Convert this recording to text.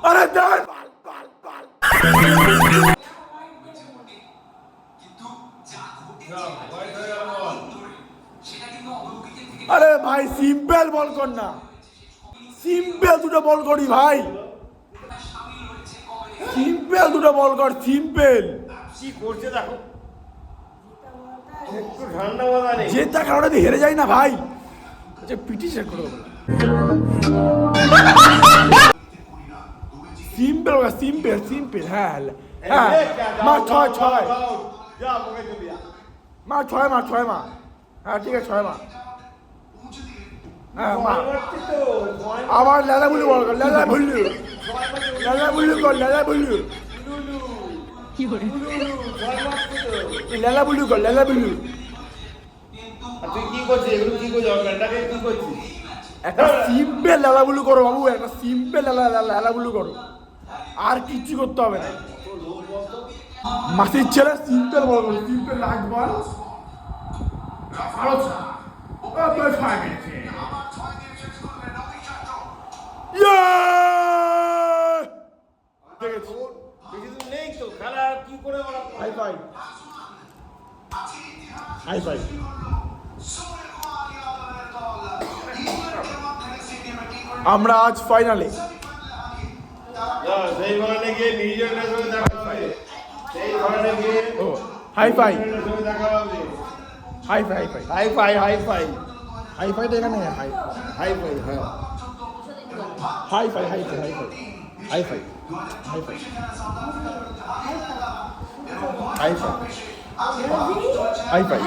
আরে দেখ পাল পাল পাল আরে ভাই সিম্পল বল কর না, সিম্পল দুটো বল করি ভাই, সিম্পল দুটো বল কর, সিম্পল। কি করছে দেখো, একটু ঠান্ডা মাথা নেই। জেতা কারণে হেরে যাই না ভাই, পিটিশন করে দেবো। Simple simple simple. হ্যাঁ হ্যাঁ মা ছয় ছয় মা ছয় মা ছয় মা। হ্যাঁ ঠিক আছে ছয় মা। হ্যাঁ মা আবার লালা বুলু বল কর, লালা বুলু লালা বুলু কর, লালা বুলু লালা বুলু কর, লালা বুলু। তুই কি করছিস এগুলো, কি করছিস অর্গানটাকে, কি করছিস? একটা সিম্পল লালা বুলু করো বাবু, একটা সিম্পল লালা বুলু করো, আর কিচ্ছু করতে হবে না। মাসির ছেলে সিম্পল বল করো, সিম্পল লাগ বল। আরো ছয় মেরেছে। নেই তো খেলা, কি করে হাই ফাই হাই ফাই। আমরা আজ ফাইনালে সেই ঘরে গিয়ে নিউজিল্যান্ডের সঙ্গে দেখা হবে, সেই ঘরে গিয়ে ও হাই ফাই দেখা হবে। Hi fi hi fi hi fi, hi fi, hi fi তো এখানে হাই হাই ফাই, হ্যাঁ hi fi hi fi hi fi hi fi hi fi hi fi hi phi.